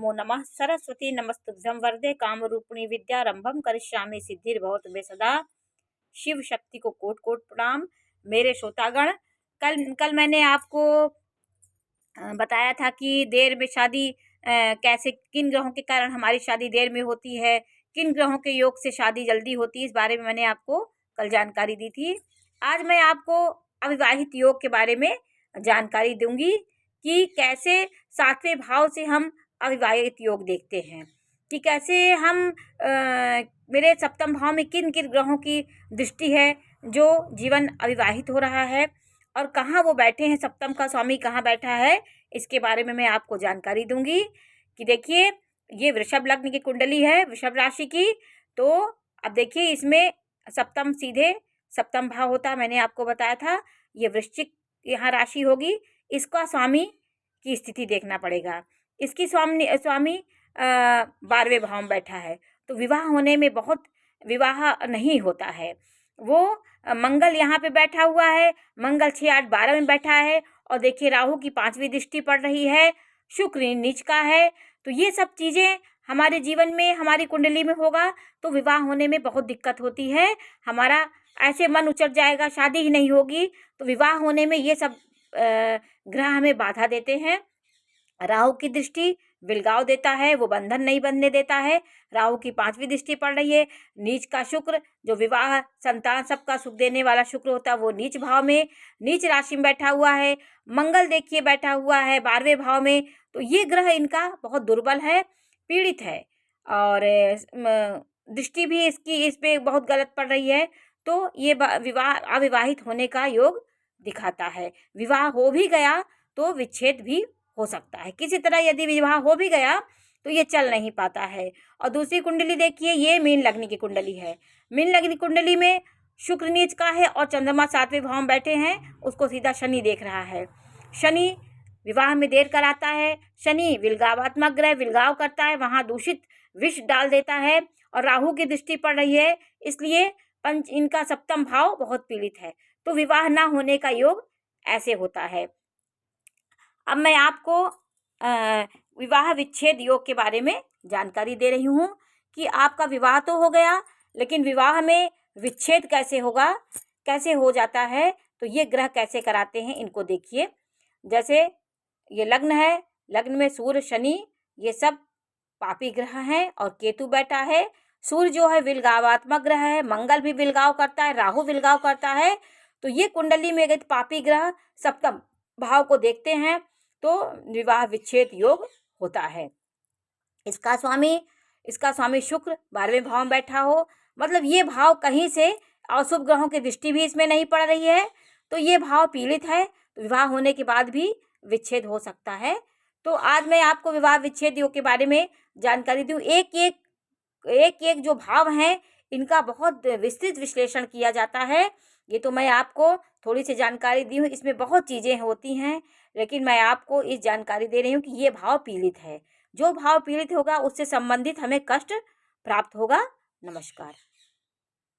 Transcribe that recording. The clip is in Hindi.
नमो नमः सरस्वती नमस्तुभ्यं वरदे कामरूपिणी विद्यारंभम करिष्यामि सिद्धिर्भवतु मे सदा। शिव शक्ति को कोट कोट प्रणाम। मेरे श्रोतागण, कल कल मैंने आपको बताया था कि देर में शादी कैसे, किन ग्रहों के कारण हमारी शादी देर में होती है, किन ग्रहों के योग से शादी जल्दी होती है, इस बारे में मैंने आपको कल जानकारी दी थी। आज मैं आपको अविवाहित योग के बारे में जानकारी दूंगी कि कैसे सातवें भाव से हम अविवाहित योग देखते हैं, कि कैसे हम मेरे सप्तम भाव में किन किन ग्रहों की दृष्टि है जो जीवन अविवाहित हो रहा है, और कहाँ वो बैठे हैं, सप्तम का स्वामी कहाँ बैठा है, इसके बारे में मैं आपको जानकारी दूंगी। कि देखिए, ये वृषभ लग्न की कुंडली है, वृषभ राशि की। तो अब देखिए, इसमें सप्तम सीधे सप्तम भाव होता है, मैंने आपको बताया था। ये वृश्चिक यहाँ राशि होगी, इसका स्वामी की स्थिति देखना पड़ेगा। इसकी स्वामी 12वें भाव में बैठा है, तो विवाह होने में बहुत विवाह नहीं होता है। वो मंगल यहाँ पे बैठा हुआ है, मंगल 6, 8, 12 में बैठा है, और देखिए राहु की 5वीं दृष्टि पड़ रही है, शुक्र नीच का है। तो ये सब चीज़ें हमारे जीवन में, हमारी कुंडली में होगा तो विवाह होने में बहुत दिक्कत होती है। हमारा ऐसे मन उचट जाएगा, शादी ही नहीं होगी। तो विवाह होने में ये सब ग्रह हमें बाधा देते हैं। राहु की दृष्टि विलगाव देता है, वो बंधन नहीं बनने देता है। राहु की 5वीं दृष्टि पड़ रही है। नीच का शुक्र, जो विवाह, संतान, सबका सुख देने वाला शुक्र होता है, वो नीच भाव में, नीच राशि में बैठा हुआ है। मंगल देखिए बैठा हुआ है 12वें भाव में। तो ये ग्रह इनका बहुत दुर्बल है, पीड़ित है, और दृष्टि भी इसकी इस पे बहुत गलत पड़ रही है। तो ये विवाह, अविवाहित होने का योग दिखाता है। विवाह हो भी गया तो विच्छेद भी हो सकता है। किसी तरह यदि विवाह हो भी गया तो ये चल नहीं पाता है। और दूसरी कुंडली देखिए, ये मीन लग्न की कुंडली है। मीन लग्न की कुंडली में शुक्र नीच का है और चंद्रमा 7वें भाव में बैठे हैं, उसको सीधा शनि देख रहा है। शनि विवाह में देर कराता है। शनि विलगावात्मक ग्रह, विलगाव करता है, वहाँ दूषित विष डाल देता है। और राहु की दृष्टि पड़ रही है, इसलिए इनका सप्तम भाव बहुत पीड़ित है। तो विवाह ना होने का योग ऐसे होता है। अब मैं आपको विवाह विच्छेद योग के बारे में जानकारी दे रही हूँ कि आपका विवाह तो हो गया, लेकिन विवाह में विच्छेद कैसे होगा, कैसे हो जाता है, तो ये ग्रह कैसे कराते हैं, इनको देखिए। जैसे ये लग्न है, लग्न में सूर्य, शनि, ये सब पापी ग्रह हैं, और केतु बैठा है। सूर्य जो है विलगावात्मक ग्रह है, मंगल भी विलगाव करता है, राहु विलगाव करता है। तो ये कुंडली में अगर पापी ग्रह सप्तम भाव को देखते हैं तो विवाह विच्छेद योग होता है। इसका स्वामी शुक्र 12वें भाव में बैठा हो, मतलब ये भाव कहीं से अशुभ ग्रहों की दृष्टि भी इसमें नहीं पड़ रही है, तो ये भाव पीड़ित है। तो विवाह होने के बाद भी विच्छेद हो सकता है। तो आज मैं आपको विवाह विच्छेद योग के बारे में जानकारी दूँ। एक जो भाव हैं, इनका बहुत विस्तृत विश्लेषण किया जाता है। ये तो मैं आपको थोड़ी सी जानकारी दी हूँ, इसमें बहुत चीज़ें होती हैं, लेकिन मैं आपको इस जानकारी दे रही हूँ कि ये भाव पीड़ित है। जो भाव पीड़ित होगा उससे संबंधित हमें कष्ट प्राप्त होगा। नमस्कार।